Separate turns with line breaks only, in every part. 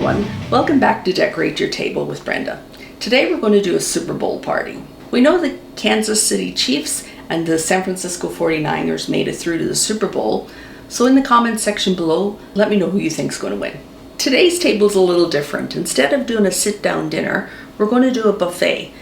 everyone. Welcome back to Decorate Your Table with Brenda. Today we're going to do a Super Bowl party. We know the Kansas City Chiefs and the San Francisco 49ers made it through to the Super Bowl, so in the comments section below, let me know who you think is going to win. Today's table is a little different. Instead of doing a sit-down dinner, we're going to do a buffet.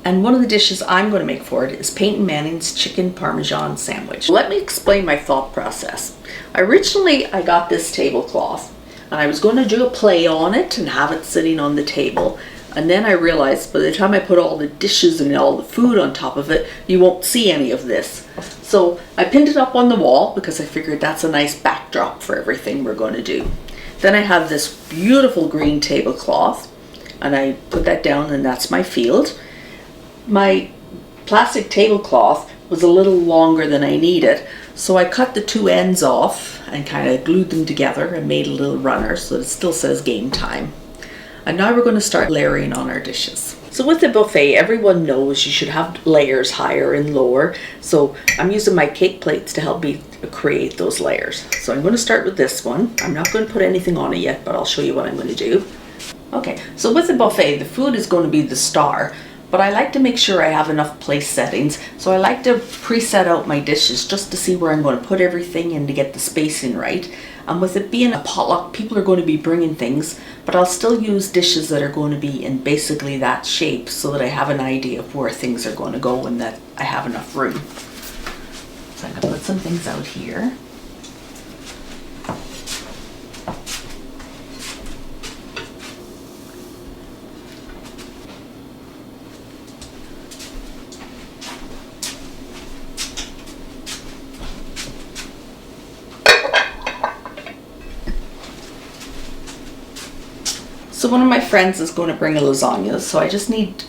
And one of the dishes I'm going to make for it is Peyton Manning's Chicken Parmesan Sandwich. Let me explain my thought process. Originally, I got this tablecloth and I was going to do a play on it and have it sitting on the table. And then I realized by the time I put all the dishes and all the food on top of it, you won't see any of this. So I pinned it up on the wall because I figured that's a nice backdrop for everything we're going to do. Then I have this beautiful green tablecloth and I put that down, and that's my field. My plastic tablecloth was a little longer than I needed, so I cut the two ends off and kind of glued them together and made a little runner so that it still says game time. And now we're going to start layering on our dishes. So with the buffet, everyone knows you should have layers higher and lower, so I'm using my cake plates to help me create those layers. So I'm going to start with this one. I'm not going to put anything on it yet, but I'll show you what I'm going to do. Okay, so with the buffet, the food is going to be the star. But I like to make sure I have enough place settings, so I like to pre-set out my dishes just to see where I'm going to put everything and to get the spacing right. And with it being a potluck, people are going to be bringing things, but I'll still use dishes that are going to be in basically that shape so that I have an idea of where things are going to go and that I have enough room. So I'm going to put some things out here. So one of my friends is going to bring a lasagna, so I just need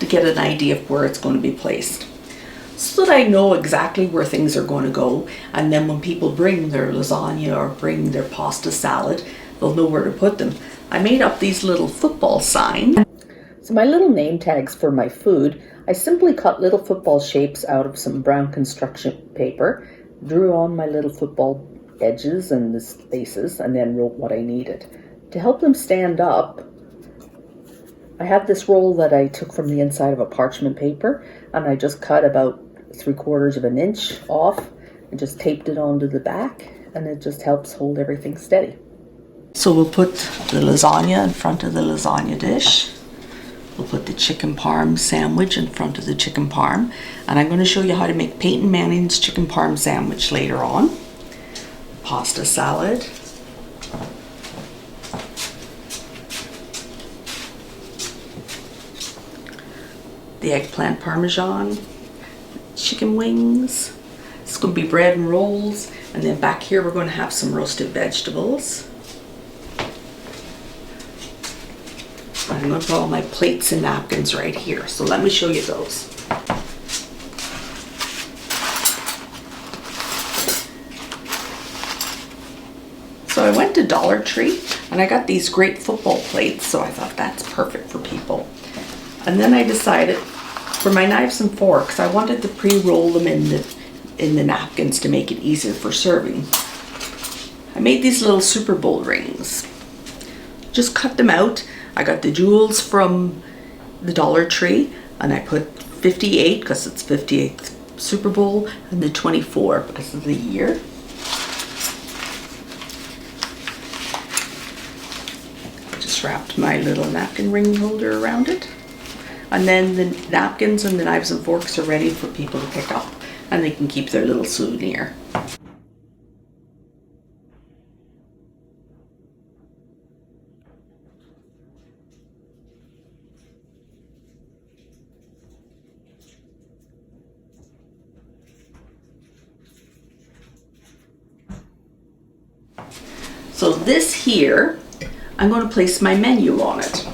to get an idea of where it's going to be placed so that I know exactly where things are going to go, and then when people bring their lasagna or bring their pasta salad, they'll know where to put them. I made up these little football signs. So my little name tags for my food, I simply cut little football shapes out of some brown construction paper, drew on my little football edges and the spaces, and then wrote what I needed. To help them stand up, I have this roll that I took from the inside of a parchment paper, and I just cut about 3/4 of an inch off and just taped it onto the back, and it just helps hold everything steady. So we'll put the lasagna in front of the lasagna dish. We'll put the chicken parm sandwich in front of the chicken parm, and I'm going to show you how to make Peyton Manning's chicken parm sandwich later on. Pasta salad. The eggplant parmesan, chicken wings. It's going to be bread and rolls, and then back here we're going to have some roasted vegetables. I'm going to put all my plates and napkins right here, so let me show you those. So I went to Dollar Tree and I got these great football plates, so I thought that's perfect for people. And then I decided for my knives and forks, I wanted to pre-roll them in the napkins to make it easier for serving. I made these little Super Bowl rings. Just cut them out. I got the jewels from the Dollar Tree, and I put 58 because it's 58th Super Bowl, and the 24 because of the year. I just wrapped my little napkin ring holder around it. And then the napkins and the knives and forks are ready for people to pick up, and they can keep their little souvenir. So this here, I'm going to place my menu on it.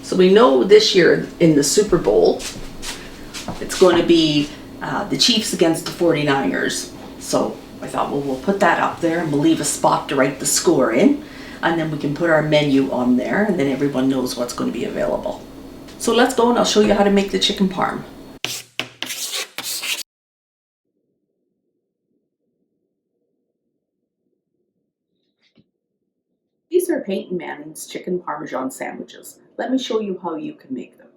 So we know this year in the Super Bowl, it's going to be the Chiefs against the 49ers. So I thought, well, we'll put that up there and we'll leave a spot to write the score in. And then we can put our menu on there, and then everyone knows what's going to be available. So let's go and I'll show you how to make the chicken parm. Peyton Manning's Chicken Parmesan Sandwiches. Let me show you how you can make them.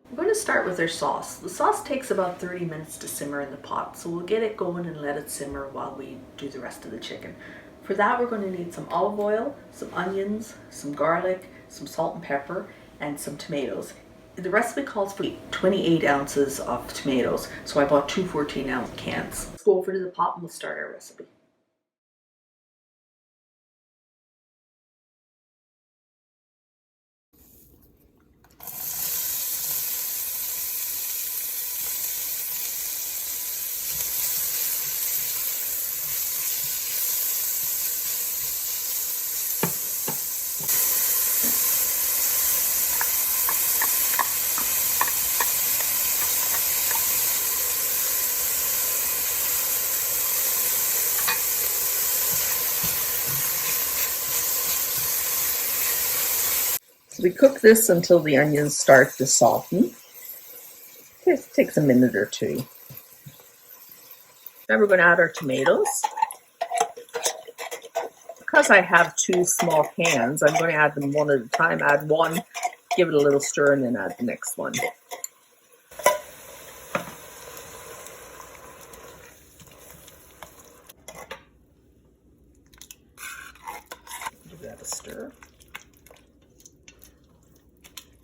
We're going to start with our sauce. The sauce takes about 30 minutes to simmer in the pot, so we'll get it going and let it simmer while we do the rest of the chicken. For that, we're going to need some olive oil, some onions, some garlic, some salt and pepper, and some tomatoes. The recipe calls for 28 ounces of tomatoes, so I bought two 14-ounce cans. Let's go over to the pot and we'll start our recipe. So we cook this until the onions start to soften. This takes a minute or two. Now we're going to add our tomatoes. Because I have two small cans, I'm going to add them one at a time. Add one, give it a little stir, and then add the next one. Give that a stir.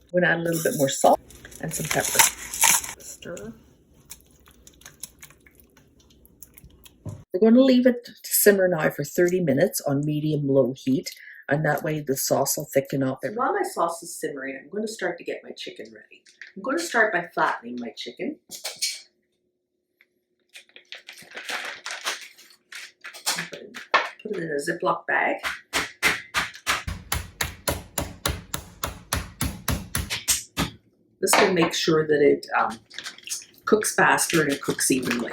I'm going to add a little bit more salt and some pepper. Stir. We're going to leave it to simmer now for 30 minutes on medium-low heat, and that way the sauce will thicken up. And while my sauce is simmering, I'm going to start to get my chicken ready. I'm going to start by flattening my chicken. Put it in a Ziploc bag. This will make sure that it cooks faster and it cooks evenly.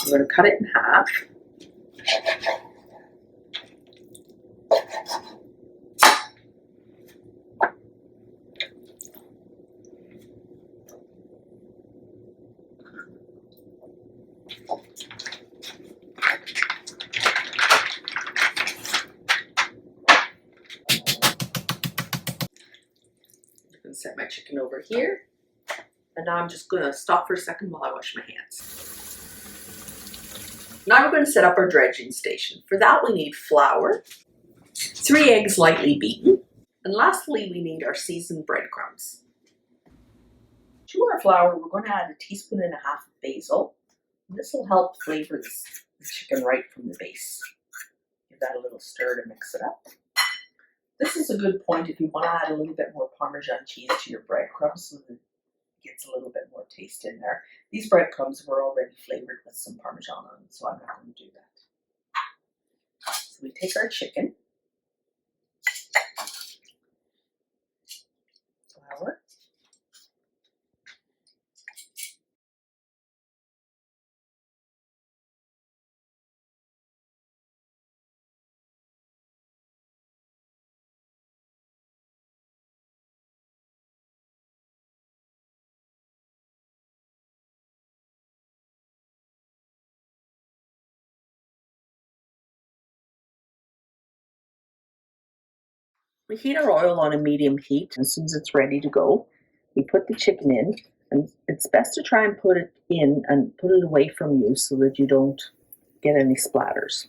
I'm going to cut it in half. I'm going to set my chicken over here. And now I'm just going to stop for a second while I wash my hands. Now we're going to set up our dredging station. For that we need flour, 3 eggs lightly beaten, and lastly we need our seasoned breadcrumbs. To our flour we're going to add 1.5 teaspoons of basil. This will help flavor the chicken right from the base. Give that a little stir to mix it up. This is a good point if you want to add a little bit more Parmesan cheese to your breadcrumbs so that gets a little bit more taste in there. These breadcrumbs were already flavored with some Parmesan on them, so I'm not going to do that. So we take our chicken, flour, we heat our oil on a medium heat. As soon as it's ready to go, we put the chicken in, and it's best to try and put it in and put it away from you so that you don't get any splatters.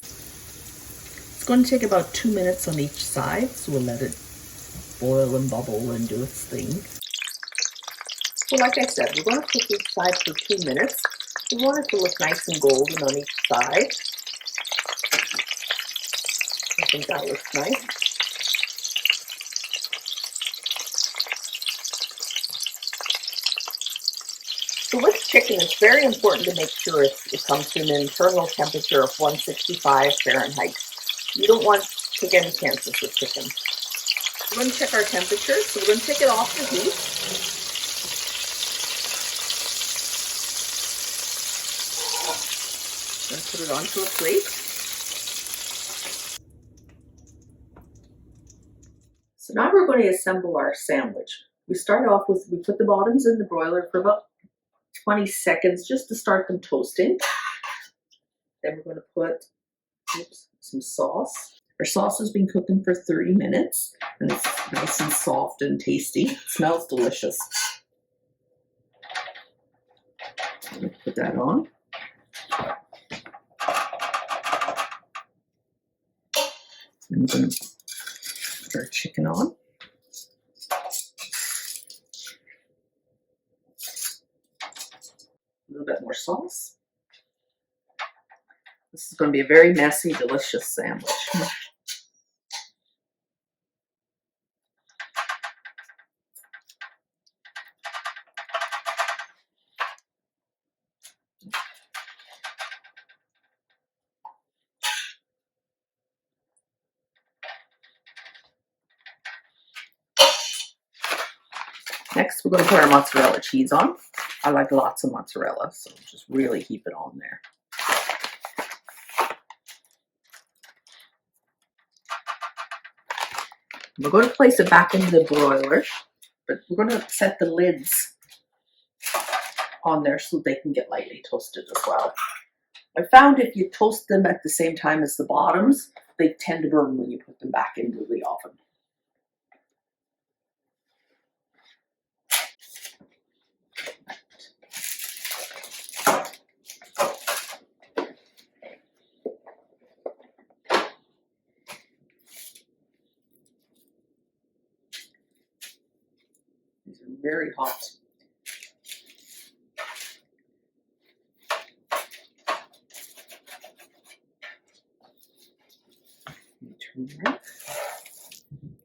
It's going to take about 2 minutes on each side, so we'll let it boil and bubble and do its thing. So like I said, we're going to cook each side for 2 minutes. We want it to look nice and golden on each side. I think that looks nice. So with chicken, it's very important to make sure it comes to an internal temperature of 165 Fahrenheit. You don't want to get any cancers with chicken. We're going to check our temperature, so we're going to take it off the heat. And put it onto a plate. So now we're going to assemble our sandwich. We start off with, we put the bottoms in the broiler for about 20 seconds just to start them toasting. Then we're going to put some sauce. Our sauce has been cooking for 30 minutes and it's nice and soft and tasty. It smells delicious. I'm going to put that on. I'm going to put our chicken on. A little bit more sauce. This is going to be a very messy, delicious sandwich. Next, we're going to put our mozzarella cheese on. I like lots of mozzarella, so just really heap it on there. We're going to place it back into the broiler, but we're going to set the lids on there so they can get lightly toasted as well. I found if you toast them at the same time as the bottoms, they tend to burn when you put them back into the oven. These are very hot. Turn them up.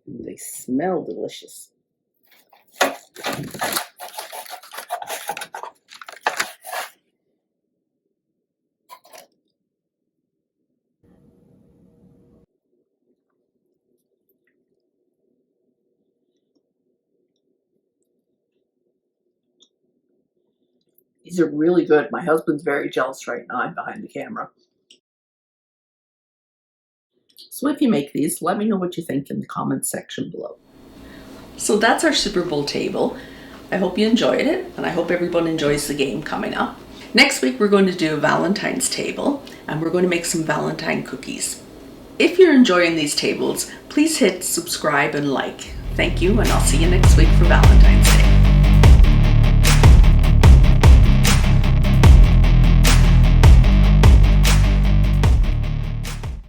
They smell delicious. These are really good. My husband's very jealous right now. I'm behind the camera. So if you make these, let me know what you think in the comments section below. So that's our Super Bowl table. I hope you enjoyed it, and I hope everyone enjoys the game coming up. Next week, we're going to do a Valentine's table, and we're going to make some Valentine cookies. If you're enjoying these tables, please hit subscribe and like. Thank you, and I'll see you next week for Valentine's.